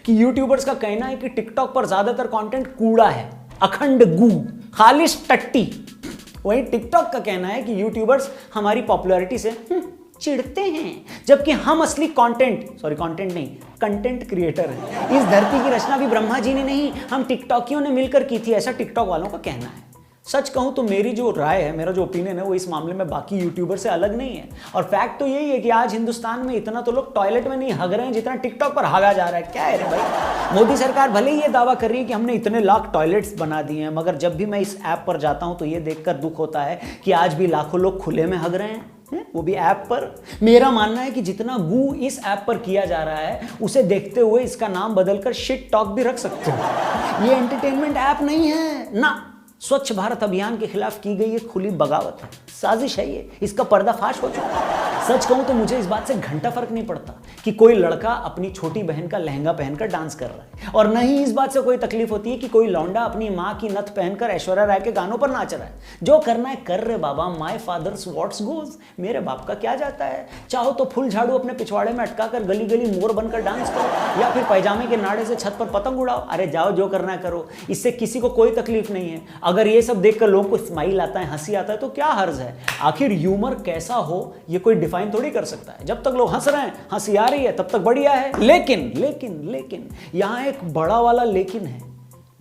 कि यूट्यूबर्स का कहना है कि टिकटॉक पर ज्यादातर कंटेंट कूड़ा है, अखंड गू, खालिश टट्टी। वहीं टिकटॉक का कहना है कि यूट्यूबर्स हमारी पॉपुलैरिटी से चिढ़ते हैं, जबकि हम असली कंटेंट क्रिएटर हैं। इस धरती की रचना भी ब्रह्मा जी ने नहीं, हम टिकटॉकियों ने मिलकर की थी, ऐसा टिकटॉक वालों का कहना है। सच कहूं तो मेरी जो राय है, मेरा जो ओपिनियन है, वो इस मामले में बाकी यूट्यूबर से अलग नहीं है। और फैक्ट तो यही है कि आज हिंदुस्तान में इतना तो लोग टॉयलेट में नहीं हग रहे हैं जितना टिकटॉक पर हगा जा रहा है। क्या है रे भाई, मोदी सरकार भले ही ये दावा कर रही है कि हमने इतने लाख टॉयलेट्स बना दिए हैं, मगर जब भी मैं इस ऐप पर जाता हूं तो ये देखकर दुख होता है कि आज भी लाखों लोग खुले में हग रहे हैं, वो भी ऐप पर। मेरा मानना है कि जितना गू इस ऐप पर किया जा रहा है, उसे देखते हुए इसका नाम बदलकर शिट टॉक भी रख सकते हो। ये एंटरटेनमेंट ऐप नहीं है ना, स्वच्छ भारत अभियान के खिलाफ की गई एक खुली बगावत है, साजिश है ये, इसका पर्दाफाश हो चुका है। सच कहूं तो मुझे इस बात से घंटा फर्क नहीं पड़ता कि कोई लड़का अपनी छोटी बहन का लहंगा पहनकर डांस कर रहा है, और न ही इस बात से कोई तकलीफ होती है कि कोई लौंडा अपनी माँ की नथ पहनकर ऐश्वर्या राय के गानों पर नाच रहा है। जो करना है कर रहे बाबा, माय फादर्स व्हाट्स गोज, मेरे बाप का क्या जाता है। चाहो तो फुल झाड़ू अपने पिछवाड़े में अटकाकर गली गली मोर बनकर डांस करो, या फिर पैजामे के नाड़े से छत पर पतंग उड़ाओ। अरे जाओ, जो करना है करो, इससे किसी को कोई तकलीफ नहीं है। अगर ये सब देखकर लोगों को स्माइल आता है, हंसी आता है, तो क्या हर्ज है। आखिर ह्यूमर कैसा हो ये कोई डिफाइन थोड़ी कर सकता है। जब तक लोग हंस रहे हैं, हंसी आ रही है, तब तक बढ़िया है। लेकिन यहां एक बड़ा वाला लेकिन है।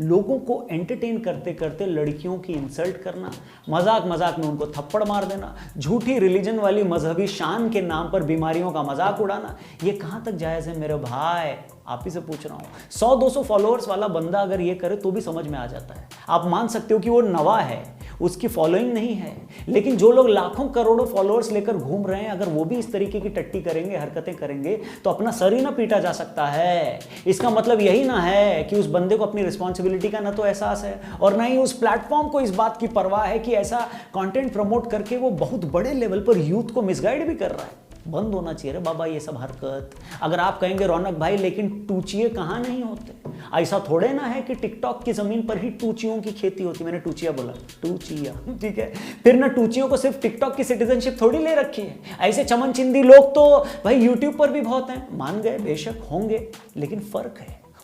लोगों को एंटरटेन करते करते लड़कियों की इंसल्ट करना, मजाक मजाक में उनको थप्पड़ मार देना, झूठी रिलीजन वाली मजहबी शान के नाम पर बीमारियों का मजाक उड़ाना, ये कहां तक जायज है मेरे भाई? आप ही से पूछ रहा हूं। 100-200 फॉलोअर्स वाला बंदा अगर ये करे तो भी समझ में आ जाता है। आप मान सकते हो कि वो नवा है, उसकी फॉलोइंग नहीं है। लेकिन जो लोग लाखों करोड़ों फॉलोअर्स लेकर घूम रहे हैं, अगर वो भी इस तरीके की टट्टी करेंगे, हरकतें करेंगे, तो अपना सर ही ना पीटा जा सकता है। इसका मतलब यही ना है कि उस बंदे को अपनी रिस्पॉन्सिबिलिटी का ना तो एहसास है, और ना ही उस प्लेटफॉर्म को इस बात की परवाह है कि ऐसा कंटेंट प्रमोट करके वो बहुत बड़े लेवल पर यूथ को मिसगाइड भी कर रहा है। बंद होना चाहिए रे बाबा ये सब हरकत। अगर आप कहेंगे रौनक भाई लेकिन टूचिए कहाँ नहीं होते, ऐसा थोड़े ना है कि टिकटॉक की जमीन पर ही टूचियों की खेती होती। मैंने टूचिया बोला, टूचिया, ठीक है। फिर ना टूचियों को सिर्फ टिकटॉक की सिटीजनशिप थोड़ी ले रखी है। ऐसे चमनचिंदी लोग तो भाई यूट्यूब पर भी बहुत हैं, मान गए, बेशक होंगे, लेकिन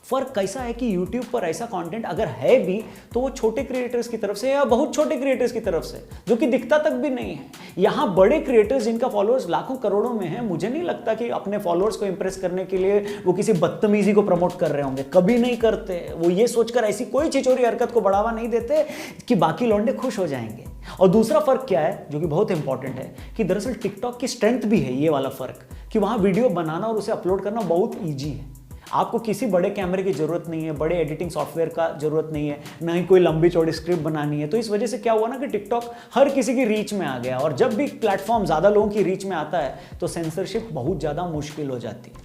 फर्क कैसा है कि YouTube पर ऐसा कंटेंट अगर है भी तो वो छोटे क्रिएटर्स की तरफ से या बहुत छोटे क्रिएटर्स की तरफ से, जो कि दिखता तक भी नहीं है। यहाँ बड़े क्रिएटर्स जिनका फॉलोअर्स लाखों करोड़ों में है, मुझे नहीं लगता कि अपने फॉलोअर्स को इंप्रेस करने के लिए वो किसी बदतमीजी को प्रमोट कर रहे होंगे, कभी नहीं करते। वो ये सोचकर ऐसी कोई छिछोरी हरकत को बढ़ावा नहीं देते कि बाकी लौंडे खुश हो जाएंगे। और दूसरा फर्क क्या है जो कि बहुत इंपॉर्टेंट है, कि दरअसल टिकटॉक की स्ट्रेंथ भी है ये वाला फर्क, कि वहाँ वीडियो बनाना और उसे अपलोड करना बहुत ईजी है। आपको किसी बड़े कैमरे की जरूरत नहीं है, बड़े एडिटिंग सॉफ्टवेयर का जरूरत नहीं है, ना ही कोई लंबी चौड़ी स्क्रिप्ट बनानी है। तो इस वजह से क्या हुआ ना कि टिकटॉक हर किसी की रीच में आ गया, और जब भी प्लेटफॉर्म ज़्यादा लोगों की रीच में आता है तो सेंसरशिप बहुत ज़्यादा मुश्किल हो जाती है,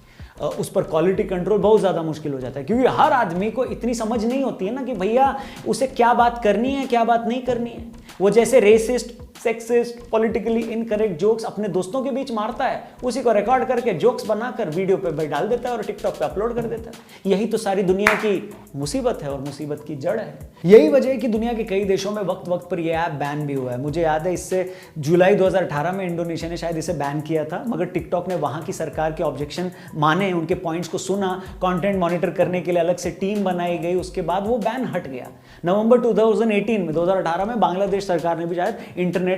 उस पर क्वालिटी कंट्रोल बहुत ज़्यादा मुश्किल हो जाता है। क्योंकि हर आदमी को इतनी समझ नहीं होती है ना कि भैया उसे क्या बात करनी है, क्या बात नहीं करनी है। वो जैसे racist, sexist, politically incorrect jokes अपने दोस्तों के बीच मारता है, उसी को रिकॉर्ड करके जोक्स बनाकर वीडियो पे डाल देता है और टिकटॉक पे अपलोड कर देता है। यही तो सारी दुनिया की मुसीबत है और मुसीबत की जड़ है। यही वजह है कि दुनिया के कई देशों में वक्त वक्त पर यह ऐप बैन भी हुआ है। मुझे याद है इससे जुलाई 2018 में इंडोनेशिया ने शायद इसे बैन किया था, मगर टिकटॉक ने वहाँ की सरकार के ऑब्जेक्शन माने, उनके पॉइंट्स को सुना, कंटेंट मॉनिटर करने के लिए अलग से टीम बनाई गई, उसके बाद वो बैन हट गया। नवंबर 2018 में बांग्लादेश सरकार ने भी शायद इंटरनेट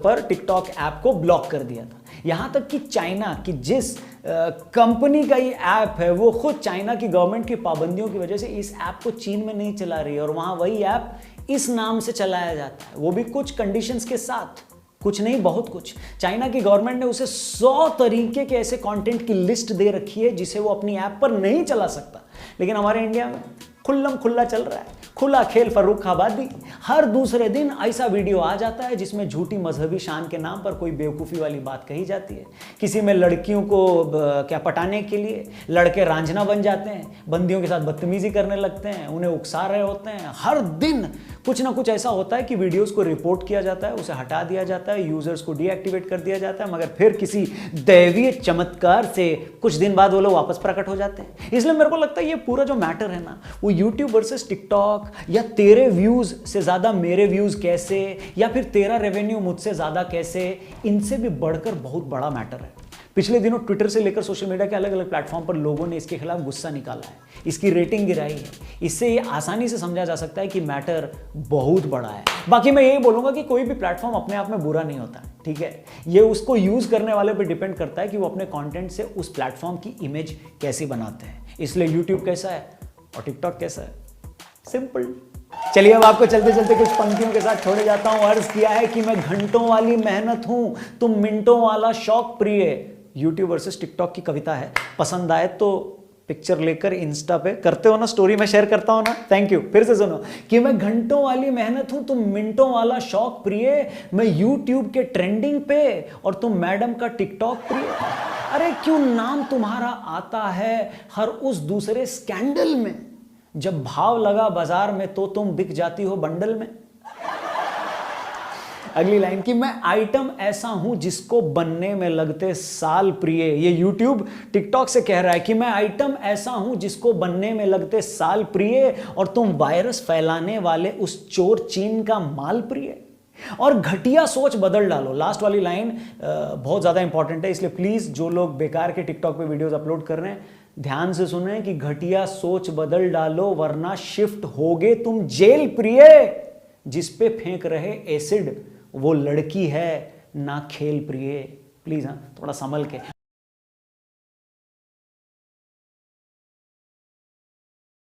पर टिकटॉक ऐप को ब्लॉक कर दिया था। यहां तक कि चाइना की जिस कंपनी का ये ऐप है, वो खुद चाइना की गवर्नमेंट की पाबंदियों की वजह से इस ऐप को चीन में नहीं चला रही है, और वहां वही ऐप इस नाम से चलाया जाता है, वो भी कुछ कंडीशंस के साथ। कुछ नहीं, बहुत कुछ। चाइना की गवर्नमेंट ने उसे 100 तरीके के ऐसे कंटेंट की लिस्ट दे रखी है जिसे वो अपनी ऐप पर नहीं चला सकता। लेकिन हमारे इंडिया में खुल्लम खुल्ला चल रहा है, खुला खेल फर्रुखाबादी। हर दूसरे दिन ऐसा वीडियो आ जाता है जिसमें झूठी मजहबी शान के नाम पर कोई बेवकूफ़ी वाली बात कही जाती है। किसी में लड़कियों को क्या पटाने के लिए लड़के रांझना बन जाते हैं, बंदियों के साथ बदतमीजी करने लगते हैं, उन्हें उकसा रहे होते हैं। हर दिन कुछ ना कुछ ऐसा होता है कि वीडियोस को रिपोर्ट किया जाता है, उसे हटा दिया जाता है, यूजर्स को डीएक्टिवेट कर दिया जाता है, मगर फिर किसी दैवीय चमत्कार से कुछ दिन बाद वो लोग वापस प्रकट हो जाते हैं। इसलिए मेरे को लगता है ये पूरा जो मैटर है ना, वो यूट्यूब वर्सेस टिकटॉक, या तेरे व्यूज से ज्यादा मेरे व्यूज कैसे, या फिर तेरा रेवेन्यू मुझसे ज्यादा कैसे, इनसे भी बढ़कर बहुत बड़ा मैटर है। पिछले दिनों ट्विटर से लेकर सोशल मीडिया के अलग अलग प्लेटफॉर्म पर लोगों ने इसके खिलाफ गुस्सा निकाला है, इसकी रेटिंग गिराई है। इससे ये आसानी से समझा जा सकता है कि मैटर बहुत बड़ा है। बाकी मैं यही बोलूंगा कि कोई भी प्लेटफॉर्म अपने आप में बुरा नहीं होता, ठीक है। ये उसको यूज करने वाले पे डिपेंड करता है कि वो अपने कंटेंट से उस प्लेटफॉर्म की इमेज कैसी बनाते हैं। इसलिए यूट्यूब कैसा है और टिकटॉक कैसा है, सिंपल। चलिए अब आपको चलते चलते कुछ पंक्तियों के साथ छोड़े जाता हूं। अर्ज किया है कि मैं घंटों वाली मेहनत हूं, तुम मिनटों वाला शौक प्रिय। यूट्यूब वर्सेस टिकटॉक की कविता है। पसंद आए तो पिक्चर लेकर इंस्टा पे करते हो ना, स्टोरी में शेयर करता हूं ना, थैंक यू। फिर से सुनो कि मैं घंटों वाली मेहनत हूं, तुम मिनटों वाला शौक प्रिय। मैं यूट्यूब के ट्रेंडिंग पे और तुम मैडम का टिकटॉक प्रिय। अरे क्यों नाम तुम्हारा आता है हर उस दूसरे स्कैंडल में, जब भाव लगा बाजार में तो तुम बिक जाती हो बंडल में। अगली लाइन कि मैं आइटम ऐसा हूं जिसको बनने में लगते साल प्रिय। ये यूट्यूब टिकटॉक से कह रहा है कि मैं आइटम ऐसा हूं जिसको बनने में लगते साल प्रिय, और तुम वायरस फैलाने वाले उस चोर चीन का माल प्रिय। और घटिया सोच बदल डालो। लास्ट वाली लाइन बहुत ज्यादा इंपॉर्टेंट है, इसलिए प्लीज जो लोग बेकार के टिकटॉक पे वीडियोस अपलोड कर रहे हैं ध्यान से सुने कि घटिया सोच बदल डालो वरना शिफ्ट होगे तुम जेल प्रिय। जिस पे फेंक रहे एसिड वो लड़की है ना खेल प्रिय। प्लीज हाँ थोड़ा संभल के।